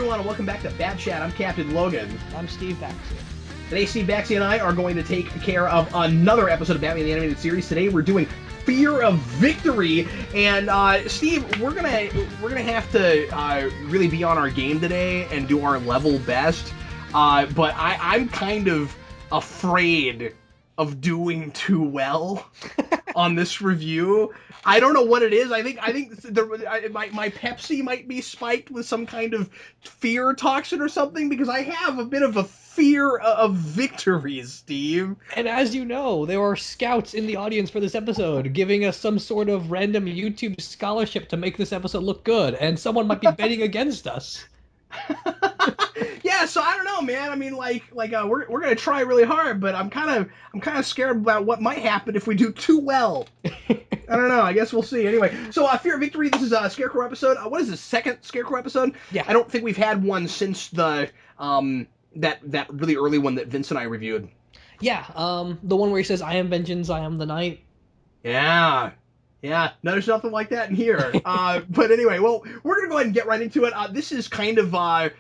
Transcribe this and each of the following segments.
everyone, and welcome back to Bad Chat. I'm Captain Logan. I'm Steve Baxi. Today, Steve Baxi and I are going to take care of another episode of Batman the Animated Series. Today, we're doing Fear of Victory, and Steve, we're gonna have to really be on our game today and do our level best. But I'm kind of afraid of doing too well on this review. I don't know what it is. I think my Pepsi might be spiked with some kind of fear toxin or something, because I have a bit of a fear of victories, Steve. And as you know, there are scouts in the audience for this episode giving us some sort of random YouTube scholarship to make this episode look good, and someone might be betting against us. Yeah, so I don't know, man. I mean, we're gonna try really hard, but I'm kind of scared about what might happen if we do too well. I don't know. I guess we'll see. Anyway, so Fear of Victory. This is a Scarecrow episode. What is the second Scarecrow episode? Yeah. I don't think we've had one since the that really early one that Vince and I reviewed. Yeah. The one where he says, "I am vengeance, I am the night." Yeah. Yeah, no, there's nothing like that in here. But anyway, well, we're gonna go ahead and get right into it. This is kind of a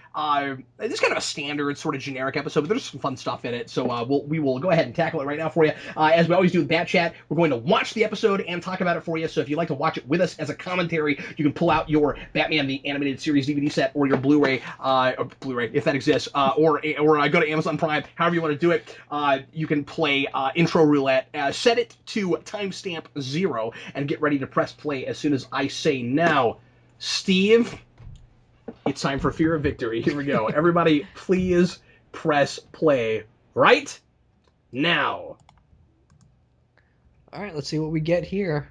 standard sort of generic episode, but there's some fun stuff in it. So we will go ahead and tackle it right now for you. As we always do with Bat Chat, we're going to watch the episode and talk about it for you. So if you'd like to watch it with us as a commentary, you can pull out your Batman the Animated Series DVD set or your Blu-ray, if that exists, or go to Amazon Prime, however you want to do it. You can play intro roulette, set it to timestamp 0, and get ready to press play as soon as I say now. Steve, it's time for Fear of Victory. Here we go. Everybody, please press play right now. All right, let's see what we get here.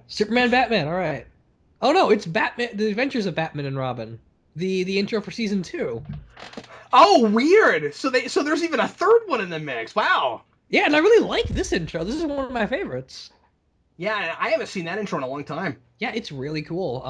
Superman, Batman. All right. Oh no, it's Batman. The Adventures of Batman and Robin. The intro for season 2. Oh, weird. So there's even a third one in the mix. Wow. Yeah, and I really like this intro. This is one of my favorites. Yeah, I haven't seen that intro in a long time. Yeah, it's really cool.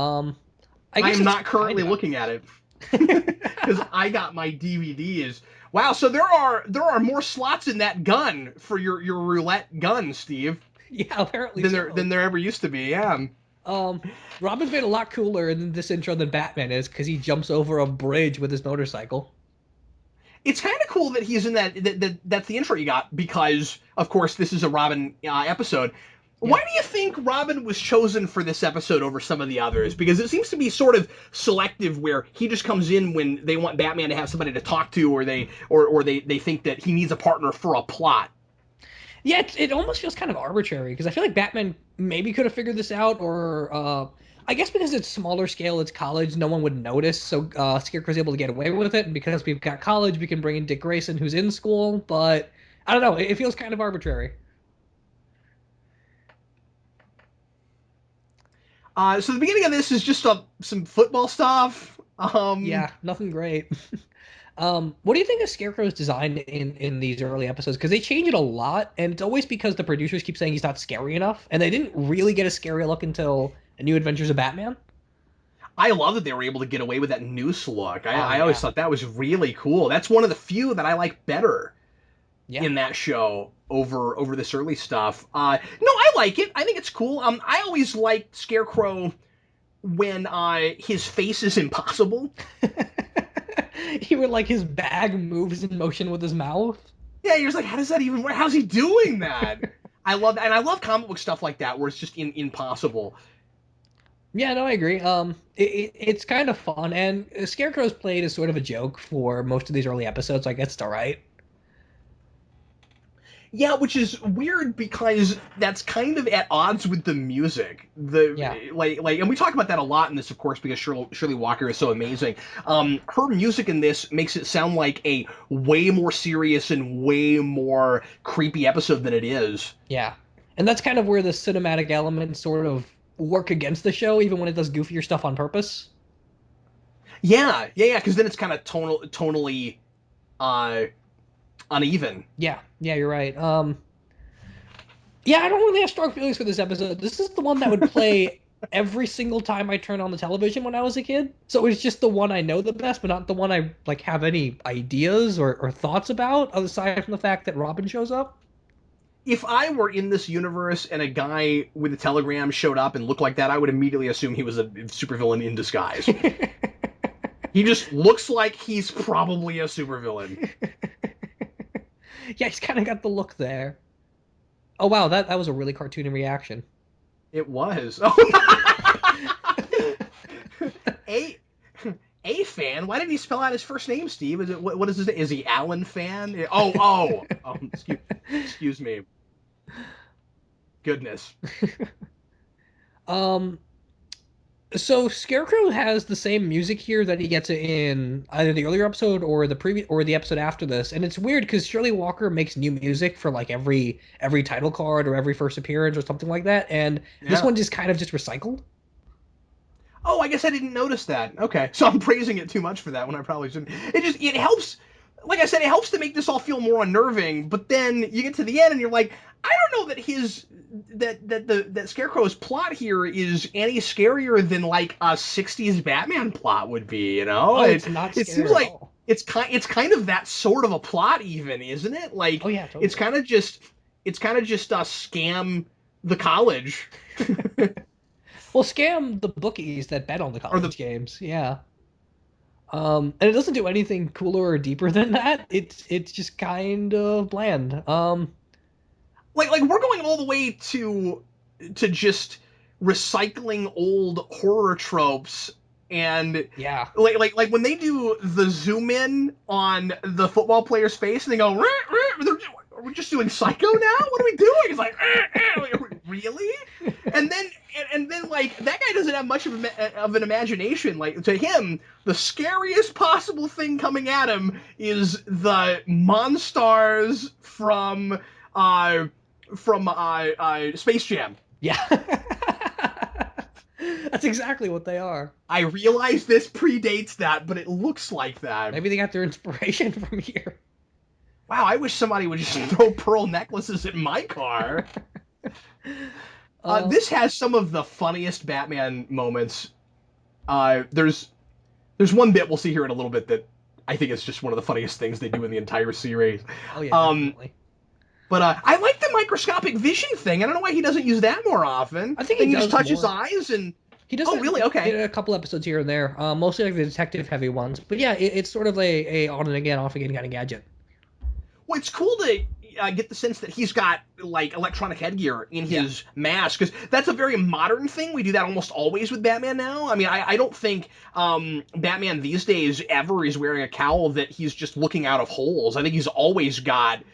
I am not currently looking at it because I got my DVDs. Wow, so there are more slots in that gun for your roulette gun, Steve. Yeah, apparently than there ever used to be. Yeah. Robin's made a lot cooler in this intro than Batman is, because he jumps over a bridge with his motorcycle. It's kind of cool that he's in that's the intro you got, because of course this is a Robin episode. Yeah. Why do you think Robin was chosen for this episode over some of the others? Because it seems to be sort of selective, where he just comes in when they want Batman to have somebody to talk to, or they think that he needs a partner for a plot. Yeah, it almost feels kind of arbitrary, because I feel like Batman maybe could have figured this out, or I guess because it's smaller scale, it's college, no one would notice, so Scarecrow's able to get away with it, and because we've got college, we can bring in Dick Grayson, who's in school, but I don't know, it feels kind of arbitrary. So the beginning of this is just some football stuff. Yeah, nothing great. What do you think of Scarecrow's design in these early episodes? Because they change it a lot, and it's always because the producers keep saying he's not scary enough, and they didn't really get a scary look until A New Adventures of Batman. I love that they were able to get away with that noose look. I always thought that was really cool. That's one of the few that I like better in that show over this early stuff. No, I like it. I think it's cool. I always liked Scarecrow when his face is impossible. He would, like, his bag moves in motion with his mouth. Yeah, you're just like, how does that even work? How's he doing that? I love that, and I love comic book stuff like that where it's just impossible. Yeah, no, I agree. It's kind of fun, and Scarecrow's played as sort of a joke for most of these early episodes, so I guess it's all right. Yeah, which is weird because that's kind of at odds with the music. And we talk about that a lot in this, of course, because Shirley Walker is so amazing. Her music in this makes it sound like a way more serious and way more creepy episode than it is. Yeah, and that's kind of where the cinematic elements sort of work against the show, even when it does goofier stuff on purpose. Yeah, because then it's kind of tonally uneven. Yeah, you're right. Yeah, I don't really have strong feelings for this episode. This is the one that would play every single time I turned on the television when I was a kid. So it's just the one I know the best, but not the one I have any ideas or thoughts about, aside from the fact that Robin shows up. If I were in this universe and a guy with a telegram showed up and looked like that, I would immediately assume he was a supervillain in disguise. He just looks like he's probably a supervillain. Yeah, he's kind of got the look there. Oh wow, that was a really cartoony reaction. It was. Oh. a a fan. Why did he spell out his first name, Steve? Is it what is his name? Is he Alan Fan? Excuse me. Goodness. Um, so Scarecrow has the same music here that he gets in either the earlier episode or the episode after this, and it's weird because Shirley Walker makes new music for like every title card or every first appearance or something like that, and this Yeah. one just kind of just recycled. Oh, I guess I didn't notice that. Okay, so I'm praising it too much for that when I probably shouldn't. It helps. Like I said, it helps to make this all feel more unnerving. But then you get to the end and you're like, I don't know that Scarecrow's plot here is any scarier than like a '60s Batman plot would be. You know, Oh, it's not it scary seems at like all. it's kind of that sort of a plot, even, isn't it? Like Oh yeah, totally. it's kind of just scam the college. Well, scam the bookies that bet on the Or the college games. Yeah. And it doesn't do anything cooler or deeper than that. It's just kind of bland. like we're going all the way to just recycling old horror tropes and Yeah. like when they do the zoom in on the football player's face and they go are we just doing Psycho now? What are we doing? It's like, really? And then like that guy doesn't have much of an imagination. Like to him, the scariest possible thing coming at him is the Monstars from Space Jam. Yeah. That's exactly what they are. I realize this predates that, but it looks like that. Maybe they got their inspiration from here. Wow, I wish somebody would just throw pearl necklaces at my car. This has some of the funniest Batman moments. There's one bit we'll see here in a little bit that I think is just one of the funniest things they do in the entire series. Oh yeah, definitely. But I like the microscopic vision thing. I don't know why he doesn't use that more often. I think he he just does touch his more. eyes and. He does. Oh, really? Okay. In a couple episodes here and there, mostly like the detective heavy ones. But yeah, it's sort of a on and again, off again kind of gadget. Well, it's cool to get the sense that he's got like electronic headgear in his mask, because that's a very modern thing. We do that almost always with Batman now. I mean, I don't think Batman these days ever is wearing a cowl that he's just looking out of holes. I think he's always got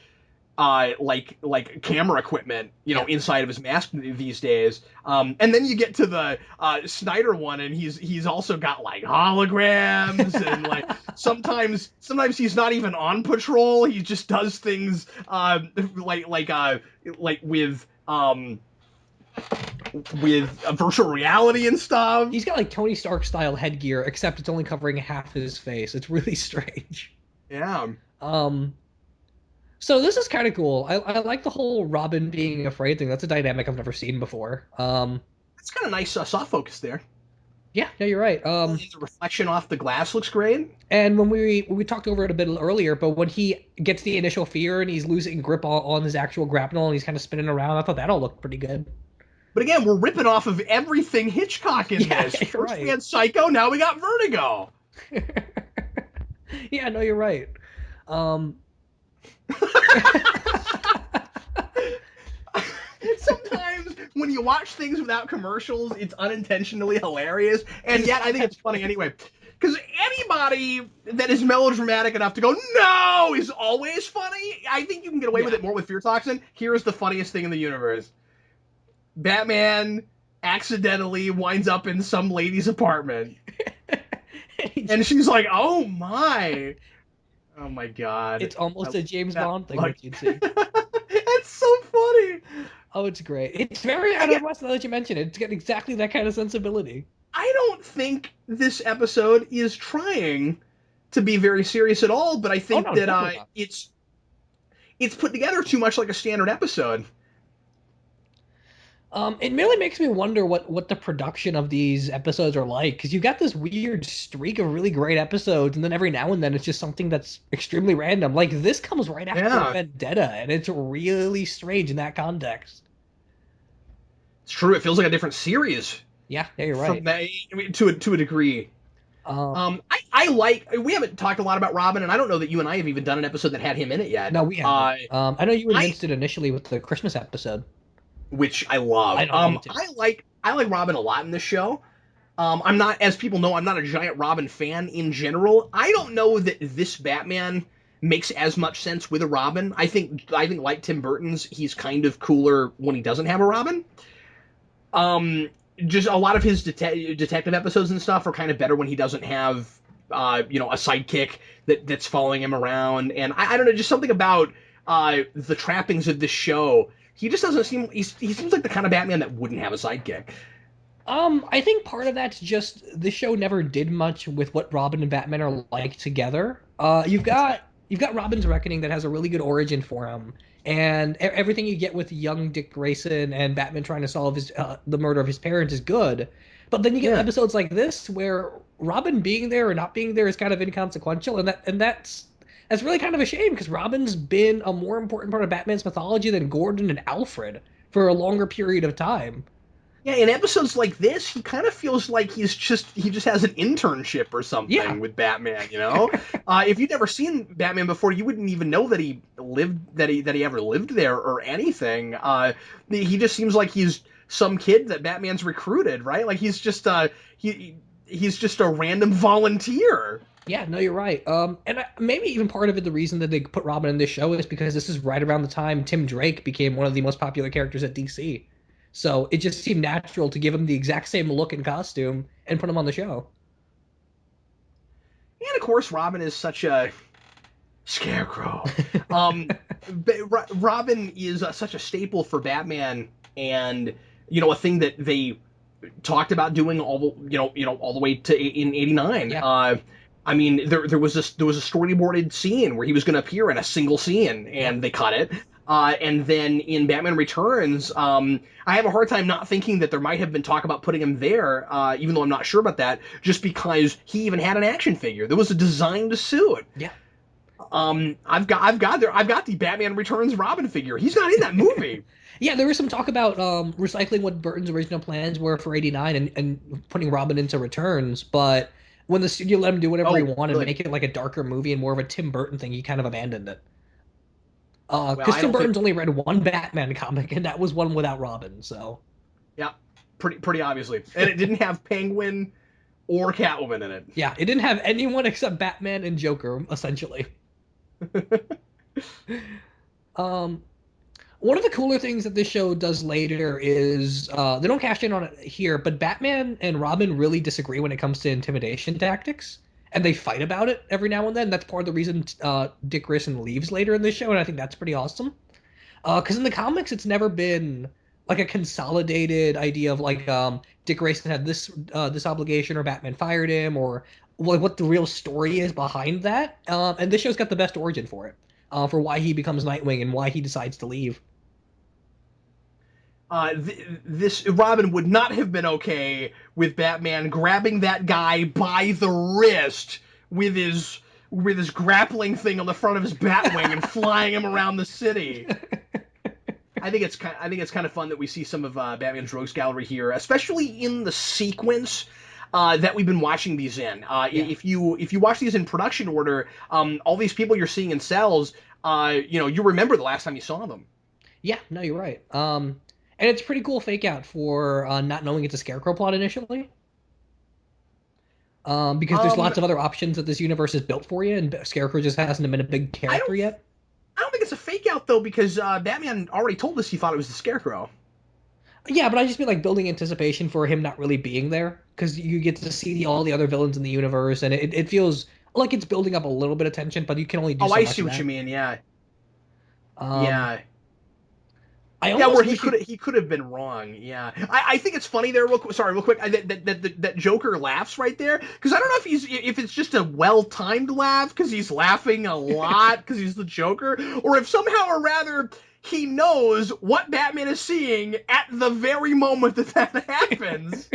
like camera equipment, inside of his mask these days. And then you get to the Snyder one, and he's also got like holograms, and like sometimes he's not even on patrol. He just does things like with virtual reality and stuff. He's got like Tony Stark style headgear, except it's only covering half his face. It's really strange. Yeah. So this is kind of cool. I like the whole Robin being afraid thing. That's a dynamic I've never seen before. It's kind of nice soft focus there. Yeah, you're right. The reflection off the glass looks great. And when we talked over it a bit earlier, but when he gets the initial fear and he's losing grip on his actual grapnel and he's kind of spinning around, I thought that all looked pretty good. But again, we're ripping off of everything Hitchcock in this. First right. we had Psycho, now we got Vertigo. Yeah, no, you're right. Sometimes when you watch things without commercials, it's unintentionally hilarious, and yet I think it's funny anyway. Because anybody that is melodramatic enough to go, no, is always funny. I think you can get away with it more with Fear Toxin. Here's the funniest thing in the universe. Batman accidentally winds up in some lady's apartment. And she's like, oh my god. It's almost a James Bond thing that you'd see. It's so funny. Oh, it's great. It's very Adam West now that you mention it. It's got exactly that kind of sensibility. I don't think this episode is trying to be very serious at all, but I think it's put together too much like a standard episode. It really makes me wonder what the production of these episodes are like, because you've got this weird streak of really great episodes, and then every now and then it's just something that's extremely random. Like this comes right after Vendetta, and it's really strange in that context. It's true. It feels like a different series. Yeah, you're right. To a degree. I we haven't talked a lot about Robin, and I don't know that you and I have even done an episode that had him in it yet. No, we haven't. I know you I announced it initially with the Christmas episode. which I love. I know, me too. I like Robin a lot in this show. I'm not, as people know, I'm not a giant Robin fan in general. I don't know that this Batman makes as much sense with a Robin. I think like Tim Burton's, he's kind of cooler when he doesn't have a Robin. Um, just a lot of his detective episodes and stuff are kind of better when he doesn't have, a sidekick that's following him around. And I don't know, just something about the trappings of this show. He just doesn't seem. He seems like the kind of Batman that wouldn't have a sidekick. I think part of that's just the show never did much with what Robin and Batman are like together. You've got Robin's Reckoning that has a really good origin for him, and everything you get with young Dick Grayson and Batman trying to solve the murder of his parents is good. But then you get episodes like this where Robin being there or not being there is kind of inconsequential, and that's really kind of a shame because Robin's been a more important part of Batman's mythology than Gordon and Alfred for a longer period of time. Yeah, in episodes like this, he kind of feels like he just has an internship or something with Batman. If you'd never seen Batman before, you wouldn't even know that he ever lived there or anything. He just seems like he's some kid that Batman's recruited, right? Like he's just he's just a random volunteer. Yeah, no, you're right. Maybe even part of it, the reason that they put Robin in this show is because this is right around the time Tim Drake became one of the most popular characters at DC. So it just seemed natural to give him the exact same look and costume and put him on the show. And of course, Robin is such a Scarecrow. Robin is such a staple for Batman, and a thing that they talked about doing all the way to in '89. Yeah. I mean, there was a storyboarded scene where he was going to appear in a single scene, and they cut it. And then in Batman Returns, I have a hard time not thinking that there might have been talk about putting him there, even though I'm not sure about that, just because he even had an action figure. There was a designed suit. Yeah. I've got the Batman Returns Robin figure. He's not in that movie. Yeah, there was some talk about recycling what Burton's original plans were for '89 and putting Robin into Returns, but when the studio let him do whatever he wanted and make it like a darker movie and more of a Tim Burton thing, he kind of abandoned it. Because Tim Burton's only read one Batman comic, and that was one without Robin. So, yeah, pretty obviously, and it didn't have Penguin or Catwoman in it. Yeah, it didn't have anyone except Batman and Joker, essentially. One of the cooler things that this show does later is they don't cash in on it here, but Batman and Robin really disagree when it comes to intimidation tactics. And they fight about it every now and then. That's part of the reason Dick Grayson leaves later in this show, and I think that's pretty awesome. Because in the comics, it's never been like a consolidated idea of like Dick Grayson had this obligation, or Batman fired him, or like what the real story is behind that. And this show's got the best origin for it, for why he becomes Nightwing and why he decides to leave. This Robin would not have been okay with Batman grabbing that guy by the wrist with his grappling thing on the front of his Batwing and flying him around the city. I think it's kind of fun that we see some of Batman's Rogues Gallery here, especially in the sequence that we've been watching these in. If you watch these in production order, all these people you're seeing in cells, you remember the last time you saw them. Yeah, no, you're right. And it's a pretty cool fake out for not knowing it's a Scarecrow plot initially. Because there's lots of other options that this universe is built for you, and Scarecrow just hasn't been a big character yet. I don't think it's a fake out, though, because Batman already told us he thought it was the Scarecrow. Yeah, but I just mean like building anticipation for him not really being there, because you get to see all the other villains in the universe, and it feels like it's building up a little bit of tension, but you can only do so much. I see what you mean, yeah. Yeah. Where he could have been wrong. Yeah, I think it's funny there. Real quick, that Joker laughs right there, because I don't know if it's just a well-timed laugh because he's laughing a lot because he's the Joker, or if somehow or rather he knows what Batman is seeing at the very moment that happens.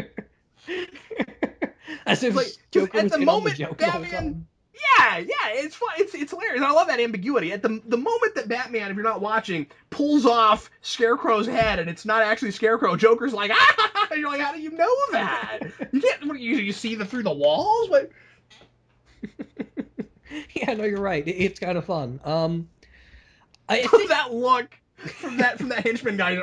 As if Joker at the moment Batman. Yeah, it's fun. It's hilarious. I love that ambiguity. At the moment that Batman, if you're not watching, pulls off Scarecrow's head and it's not actually Scarecrow, Joker's like, ah! And you're like, how do you know that? You can't. You see through the walls? What? Yeah, no, you're right. It's kind of fun. I think That look from that henchman guy.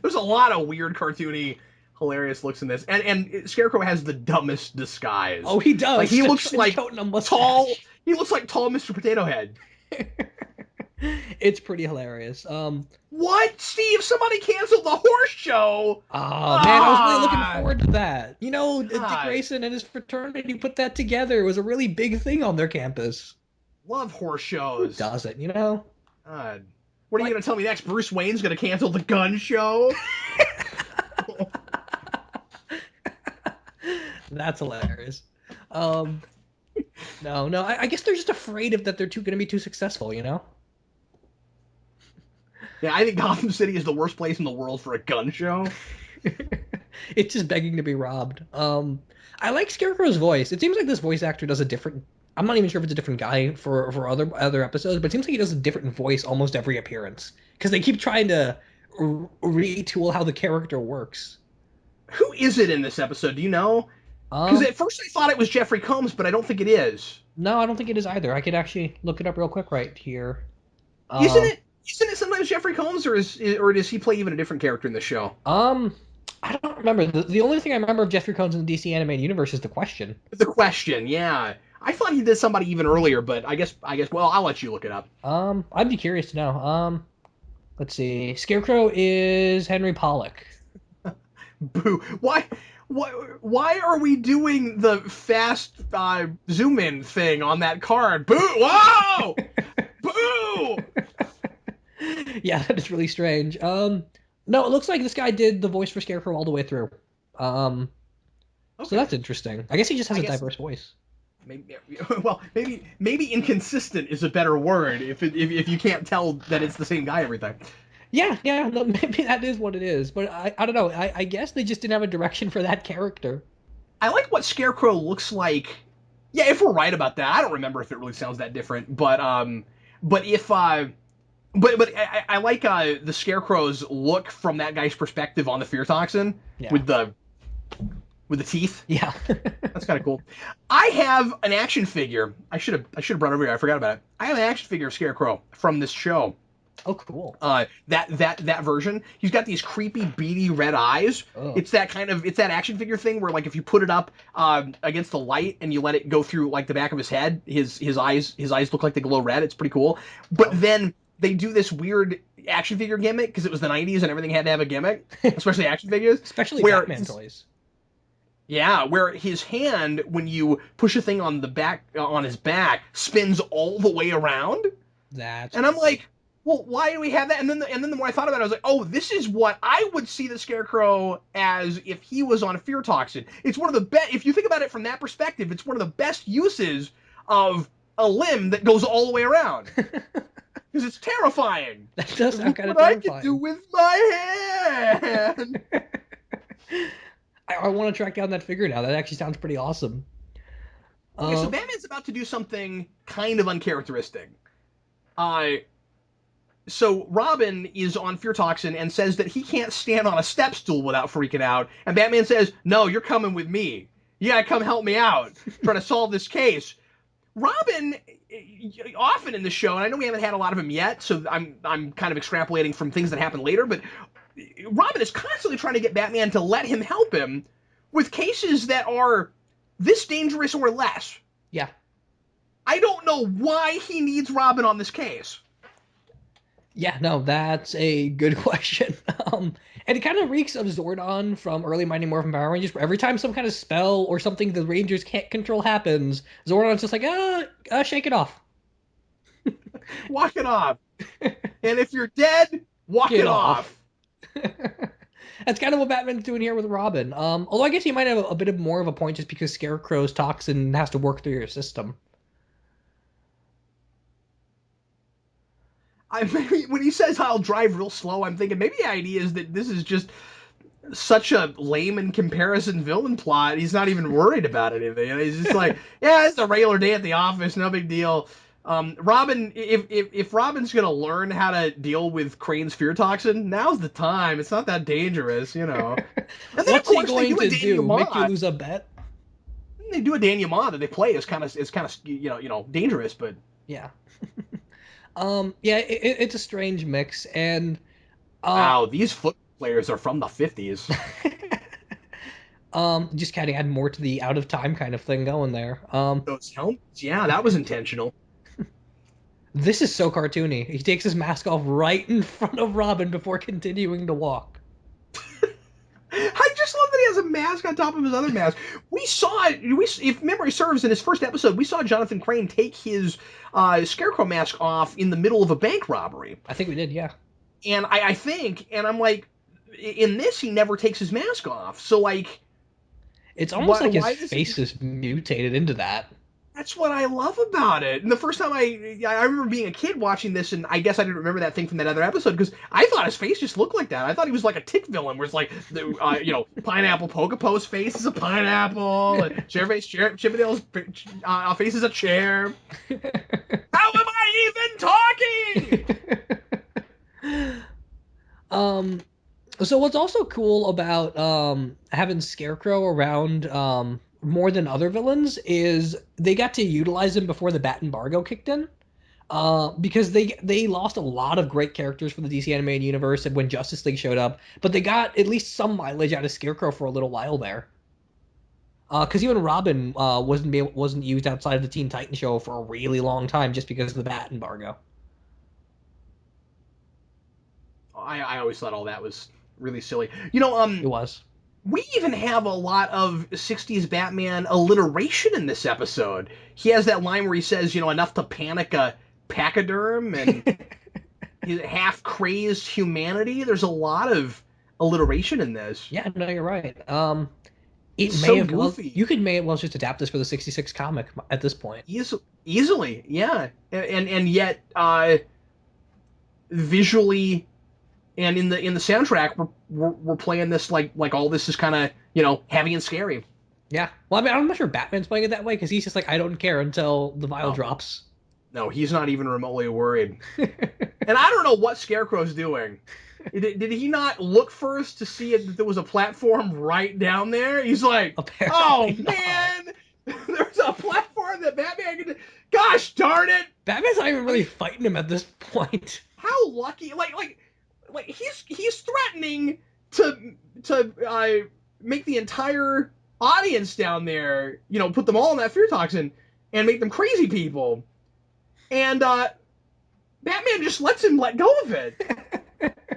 There's a lot of weird, cartoony, hilarious looks in this, and Scarecrow has the dumbest disguise. oh, he does. Like he A looks trench like coat and a tall. mustache. He looks like tall Mr. Potato Head. It's pretty hilarious. What, Steve? Somebody canceled the horse show. Oh man, I was really looking Ah, forward to that. You know, Dick God, Grayson and his fraternity put that together. It was a really big thing on their campus. love horse Who shows. doesn't, you know? God. What are you Like, gonna tell me next? Bruce Wayne's gonna cancel the gun show? that's hilarious. Um, no, I guess they're just afraid of that they're going to be too successful, you know? Yeah, I think Gotham City is the worst place in the world for a gun show. It's just begging to be robbed. I like Scarecrow's voice. It seems like this voice actor does a different. I'm not even sure if it's a different guy for other episodes, but it seems like he does a different voice almost every appearance because they keep trying to retool how the character works. Who is it in this episode? Do you know? Because at first I thought it was Jeffrey Combs, but I don't think it is. No, I don't think it is either. I could actually look it up real quick right here. Isn't it? Isn't it sometimes Jeffrey Combs, or does he play even a different character in the show? I don't remember. The only thing I remember of Jeffrey Combs in the DC animated universe is The Question. The Question, yeah. I thought he did somebody even earlier, but I guess. Well, I'll let you look it up. I'd be curious to know. Let's see. Scarecrow is Henry Pollock. Boo! Why are we doing the fast zoom in thing on that card? Boo! Whoa! Boo! Yeah, that is really strange. No, it looks like this guy did the voice for Scarecrow all the way through. Okay. So that's interesting. I guess he just has a diverse voice. Maybe inconsistent is a better word if you can't tell that it's the same guy every time. Yeah, no, maybe that is what it is. But I don't know. I guess they just didn't have a direction for that character. I like what Scarecrow looks like. Yeah, if we're right about that, I don't remember if it really sounds that different. But if I like the Scarecrow's look from that guy's perspective on the fear toxin with the teeth. Yeah, that's kind of cool. I have an action figure. I should have brought it over here. I forgot about it. I have an action figure of Scarecrow from this show. Oh, cool. That version. He's got these creepy, beady red eyes. Oh. It's that action figure thing where, like, if you put it up against the light and you let it go through, like, the back of his head, his eyes look like they glow red. It's pretty cool. But then they do this weird action figure gimmick because it was the 90s and everything had to have a gimmick, especially action figures. Especially Batman toys. Yeah, where his hand, when you push a thing on the back on his back, spins all the way around. And I'm like, well, why do we have that? And then the more I thought about it, I was like, oh, this is what I would see the Scarecrow as if he was on a fear toxin. It's one of the best. If you think about it from that perspective, it's one of the best uses of a limb that goes all the way around. Because it's terrifying. That does sound kind of terrifying. What I can do with my hand. I want to track down that figure now. That actually sounds pretty awesome. Okay, so Batman's about to do something kind of uncharacteristic. So Robin is on fear toxin and says that he can't stand on a step stool without freaking out. And Batman says, "No, you're coming with me. You gotta come help me out, try to solve this case." Robin, often in the show, and I know we haven't had a lot of him yet, so I'm kind of extrapolating from things that happen later, but Robin is constantly trying to get Batman to let him help him with cases that are this dangerous or less. Yeah. I don't know why he needs Robin on this case. Yeah, no, that's a good question. And it kind of reeks of Zordon from early Mighty Morphin Power Rangers, where every time some kind of spell or something the Rangers can't control happens, Zordon's just like, shake it off. Walk it off. And if you're dead, walk it off. That's kind of what Batman's doing here with Robin. Although I guess he might have a bit more of a point just because Scarecrow's toxin has to work through your system. When he says I'll drive real slow, I'm thinking maybe the idea is that this is just such a lame in comparison villain plot. He's not even worried about anything. He's just like, yeah, it's a regular day at the office, no big deal. Robin, if Robin's gonna learn how to deal with Crane's fear toxin, now's the time. It's not that dangerous, you know. And then, what's he going to do? Make you lose a bet? they do a denouement that they play is kind of dangerous, but Yeah. Yeah, it's a strange mix, and wow, these football players are from the 50s. just kind of add more to the out of time kind of thing going there. Those helmets, yeah, that was intentional. This is so cartoony. He takes his mask off right in front of Robin before continuing to walk. I just love that he has a mask on top of his other mask. We saw, if memory serves, in his first episode, we saw Jonathan Crane take his Scarecrow mask off in the middle of a bank robbery. I think we did, yeah. And I think, and I'm like, in this, he never takes his mask off. So, like... It's almost like his face is mutated into that. That's what I love about it. And the first time I remember being a kid watching this, and I guess I didn't remember that thing from that other episode because I thought his face just looked like that. I thought he was like a Tick villain, where it's like, pineapple Pokepo's face is a pineapple, and Chippendale's face is a chair. How am I even talking? So what's also cool about having Scarecrow around more than other villains is they got to utilize him before the Bat embargo kicked in, because they lost a lot of great characters from the DC animated universe and when Justice League showed up, but they got at least some mileage out of Scarecrow for a little while there. Because even Robin wasn't used outside of the Teen Titans show for a really long time just because of the Bat embargo. I always thought all that was really silly. It was. We even have a lot of 60s Batman alliteration in this episode. He has that line where he says, enough to panic a pachyderm and his half-crazed humanity. There's a lot of alliteration in this. Yeah, no, you're right. It so may have goofy. You could may well just adapt this for the 66 comic at this point. Easily, yeah. And yet, visually... And in the soundtrack, we're playing this like all this is kind of heavy and scary. Yeah. Well, I mean, I'm not sure Batman's playing it that way because he's just like, I don't care until the vial drops. No, he's not even remotely worried. And I don't know what Scarecrow's doing. Did he not look first to see if there was a platform right down there? He's like, apparently man, there's a platform that Batman can. Gosh darn it! Batman's not even really fighting him at this point. How lucky! Like he's threatening to make the entire audience down there, put them all in that fear toxin and make them crazy people. And Batman just lets him let go of it.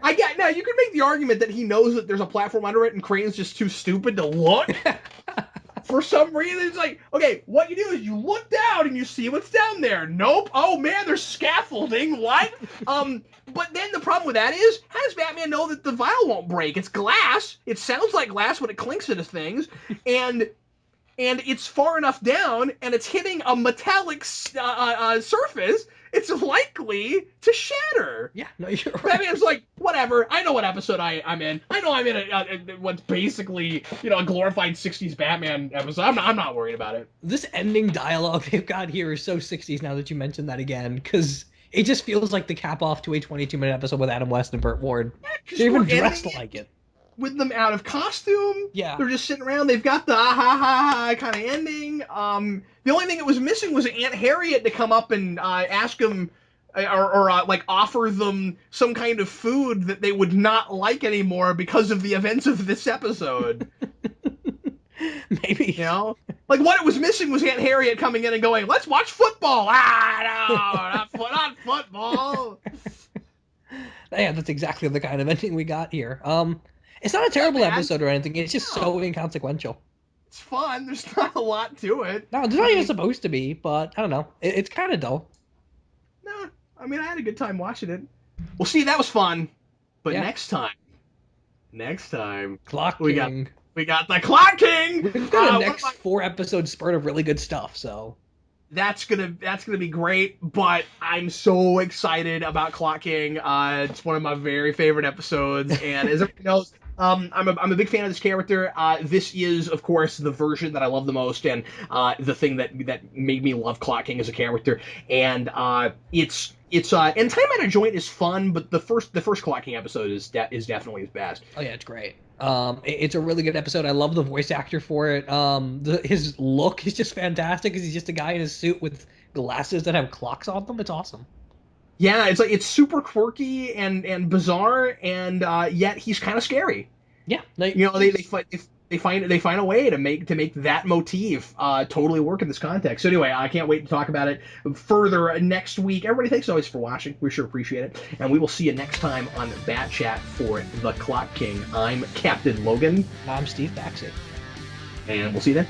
Now you could make the argument that he knows that there's a platform under it and Crane's just too stupid to look. For some reason, it's like, okay, what you do is you look down and you see what's down there. Nope. Oh man, there's scaffolding. What? But then the problem with that is, how does Batman know that the vial won't break? It's glass. It sounds like glass when it clinks into things, and it's far enough down, and it's hitting a metallic surface. It's likely to shatter. Yeah, no, you're right. Batman's like, whatever. I know what episode I'm in. I know I'm in what's basically a glorified '60s Batman episode. I'm not worried about it. This ending dialogue they've got here is so '60s now that you mentioned that again, because it just feels like the cap off to a 22-minute episode with Adam West and Burt Ward. Yeah, they're even dressed like it. With them out of costume. Yeah. They're just sitting around. They've got the ah ha ha ha kind of ending. The only thing that was missing was Aunt Harriet to come up and ask them or offer them some kind of food that they would not like anymore because of the events of this episode. Maybe. Like what it was missing was Aunt Harriet coming in and going, "Let's watch football." Ah, no, not football. Yeah, that's exactly the kind of ending we got here. It's not a terrible episode or anything. It's just so inconsequential. It's fun. There's not a lot to it. No, there's not even supposed to be, but I don't know. It's kind of dull. No, I mean, I had a good time watching it. Well, see, that was fun. But next time, Clock King. We got the Clock King. We've got a next 4-episode spurt of really good stuff, so that's gonna be great. But I'm so excited about Clock King. It's one of my very favorite episodes, and as everyone knows, I'm a big fan of this character. This is, of course, the version that I love the most, and the thing that made me love Clock King as a character. And it's and Time Out of Joint is fun, but the first Clock King episode is definitely his best. Oh yeah, it's great. It's a really good episode. I love the voice actor for it. His look is just fantastic because he's just a guy in a suit with glasses that have clocks on them. It's awesome. Yeah, it's like it's super quirky and bizarre, and yet he's kind of scary. Yeah, like You know, they find a way to make that motif totally work in this context. So anyway, I can't wait to talk about it further next week. Everybody, thanks always for watching. We sure appreciate it, and we will see you next time on Bat Chat for the Clock King. I'm Captain Logan, I'm Steve Baxi. and we'll see you then.